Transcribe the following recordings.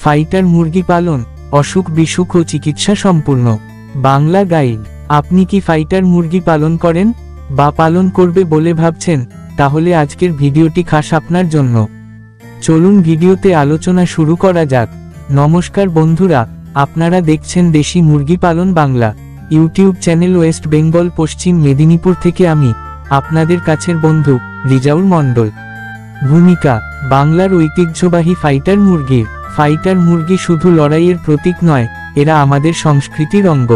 Fighter মুরগি পালন, অসুখ বিসুখ ও চিকিৎসা সম্পূর্ণ বাংলা গাইড। আপনি কি ফাইটার মুরগি পালন করেন বা পালন করবে বলে ভাবছেন? তাহলে আজকের ভিডিওটি খাস আপনার জন্য। চলুন ভিডিওতে আলোচনা শুরু করা যাক। নমস্কার বন্ধুরা, আপনারা দেখছেন দেশি মুরগি পালন Bangla YouTube channel. West Bengal পশ্চিম মেদিনীপুর থেকে আমি আপনাদের কাছের বন্ধু রিজাউল মণ্ডল। ভূমিকা: বাংলার ঐতিহ্যবাহী ফাইটার মুরগির। ফাইটার মুরগি শুধু লড়াইয়ের প্রতীক নয়, এরা আমাদের সংস্কৃতির অঙ্গ।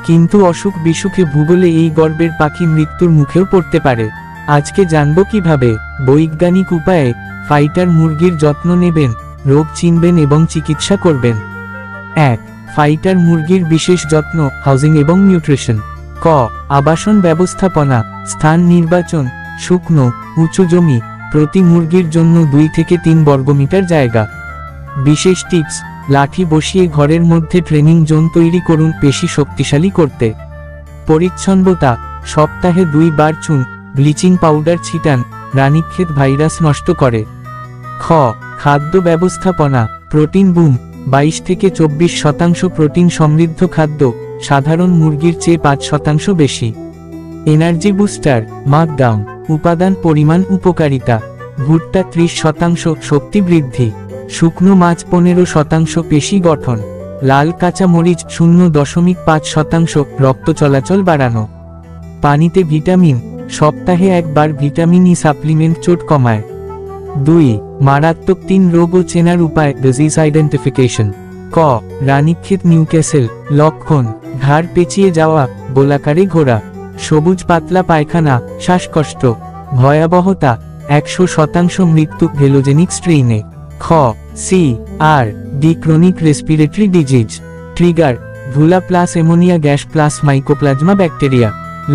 কিন্তু অসুখ বিসুখে ভূগোলে এই গর্বের পাখি মৃত্যুর মুখেও পড়তে পারে। আজকে জানব কিভাবে বৈজ্ঞানিক উপায়ে ফাইটার মুরগির যত্ন নেবেন, রোগ চিনবেন এবং চিকিৎসা করবেন। 1. ফাইটার মুরগির বিশেষ যত্ন, হাউজিং এবং নিউট্রিশন। ক. আবাসন ব্যবস্থাপনা, স্থান নির্বাচন, শুকনো, উঁচু জমি, প্রতি মুরগির জন্য 2 থেকে 3 বর্গমিটার জায়গা। বিশেষ টিপস: লাঠি বসিয়ে ঘরের মধ্যে ট্রেনিং জোন তৈরি করুন পেশি শক্তিশালী করতে। পরিচ্ছন্নতা: সপ্তাহে 2 বার চুন, ব্লিচিং পাউডার ছিটান, রানীক্ষেত ভাইরাস নষ্ট করে। খ. খাদ্য ব্যবস্থাপনা, প্রোটিন বুম, 22 থেকে 24% প্রোটিন সমৃদ্ধ খাদ্য, সাধারণ মুরগির চেয়ে 5% বেশি। এনার্জি বুস্টার, মাকডাউন, উপাদান পরিমাণ উপকারিতা: ভুট্টা 30% শক্তি বৃদ্ধি, শুকনো মাছ 15% পেশি গঠন, লাল কাঁচা মরিচ 0.5% রক্ত চলাচল বাড়ানো। পানিতে ভিটামিন, সপ্তাহে 1 বার ভিটামিন ই সাপ্লিমেন্ট চোট কমায়। 2. মারাত্মক 3 রোগ ও চেনার উপায়, ডিজিজ আইডেন্টিফিকেশন। ক. রানীক্ষেত নিউক্যাসল। লক্ষণ: ঘাড় পেঁচিয়ে যাওয়া, গোলাকারে ঘোরা, সবুজ পাতলা পায়খানা, শ্বাসকষ্ট। ভয়াবহতা: 100% মৃত্যু ভেলোজেনিক স্ট্রেইনে। খ. C. R. D chronic respiratory disease. Trigger: ধুলা plus ammonia gas plus mycoplasma bacteria.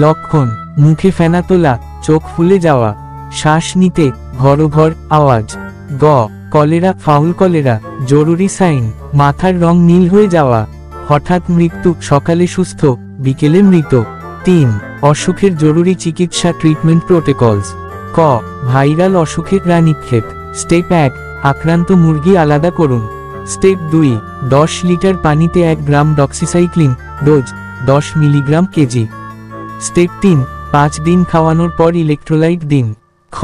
লক্ষণ: মুখে ফেনা তোলা, চোখ ফুলে যাওয়া, শ্বাস নিতে ঘর আওয়াজ। গ. Cholera, fowl cholera. জরুরি সাইন: মাথার রং নীল হয়ে যাওয়া, হঠাৎ মৃত্যু, সকালে সুস্থ, বিকেলে মৃত। 3. অসুখের জরুরি চিকিৎসা, ট্রিটমেন্ট প্রোটোকলস। ক. ভাইরাল অসুখের রানীক্ষেত। স্টেপ 1. আক্রান্ত মুরগি আলাদা করুন। স্টেপ 2. 10 লিটার পানিতে 1 gram doxycycline, dose 10 milligram K G. Step 3. 5 দিন খাওয়ানোর পর ইলেকট্রোলাইট দিন। খ.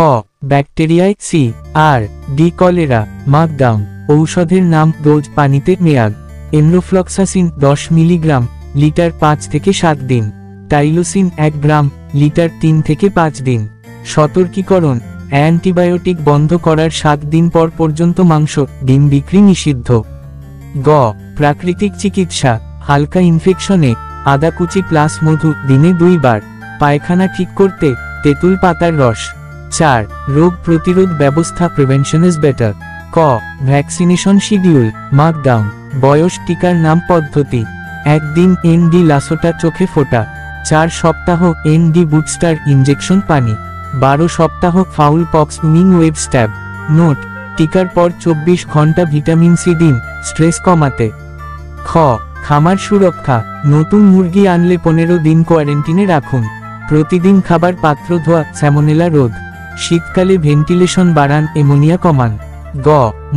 ব্যাকটেরিয়ায় C. R. D cholera, markdown. ঔষধের নাম, ডোজ, পানিতে, মেয়াদ। এনরোফ্লক্সাসিন 10 মিলিগ্রাম, লিটার 5 থেকে 7 দিন। টাইলোসিন 1 গ্রাম, লিটার 3 থেকে 5 দিন। সতর্কীকরণ: অ্যান্টিবায়োটিক বন্ধ করার 7 দিন পর পর্যন্ত মাংস, ডিম বিক্রি নিষিদ্ধ। গ. প্রাকৃতিক চিকিৎসা: হালকা ইনফেকশনে আদা কুচি প্লাস মধু দিনে 2 বার। পায়খানা ঠিক করতে তেঁতুল পাতার রস। 4. রোগ প্রতিরোধ ব্যবস্থা, প্রিভেনশন ইজ বেটার। ক. Vaccination schedule, markdown. বয়স, টিকার নাম, পদ্ধতি। 1 দিন এন.ডি লাসোটা চোখে ফোঁটা, 4 সপ্তাহ এন.ডি বুস্টার ইনজেকশন পানি, 12 সপ্তাহ foul pox wing web stab. Note: টিকার পর 24 ঘন্টা ভিটামিন সি দিন, স্ট্রেস কমাতে। খ. খামার সুরক্ষা: নতুন মুরগি আনলে 15 দিন কোয়ারেন্টিনে রাখুন। প্রতিদিন খাবার পাত্র ধোয়া, স্যামোনেলা রোধ। শীতকালে ভেন্টিলেশন বাড়ান, অ্যামোনিয়া কমান। গ.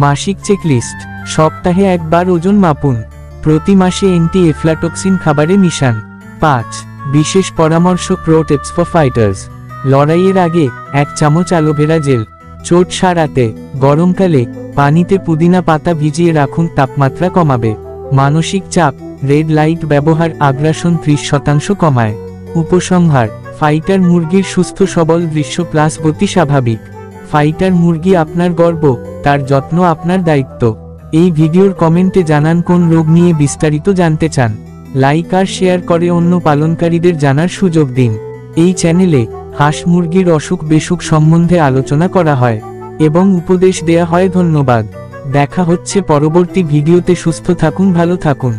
মাসিক চেকলিস্ট: সপ্তাহে 1 বার ওজন মাপুন, প্রতি মাসে অ্যান্টি এফ্লাটক্সিন খাবারে মিশান। 5. বিশেষ পরামর্শ, প্রো টিপস ফর ফাইটার্স। লড়াইয়ের আগে 1 চামচ অ্যালোভেরা জেল। চোট সারাতে গরমকালে পানিতে পুদিনা পাতা ভিজিয়ে রাখুন, তাপমাত্রা কমাবে। মানসিক চাপ: রেড লাইট ব্যবহার আগ্রাসন 30% কমায়। উপসংহার: ফাইটার মুরগির সুস্থ সবল দৃশ্য প্লাস গতি স্বাভাবিক। ফাইটার মুরগি আপনার গর্ব, তার যত্ন আপনার দায়িত্ব। এই ভিডিওর কমেন্টে জানান কোন রোগ নিয়ে বিস্তারিত জানতে চান। লাইক আর শেয়ার করে অন্য পালনকারীদের জানার সুযোগ দিন। এই চ্যানেলে হাঁস মুরগির অসুখ বিসুখ সম্বন্ধে আলোচনা করা হয় এবং উপদেশ দেয়া হয়। ধন্যবাদ। দেখা হচ্ছে পরবর্তী ভিডিওতে। সুস্থ থাকুন, ভালো থাকুন।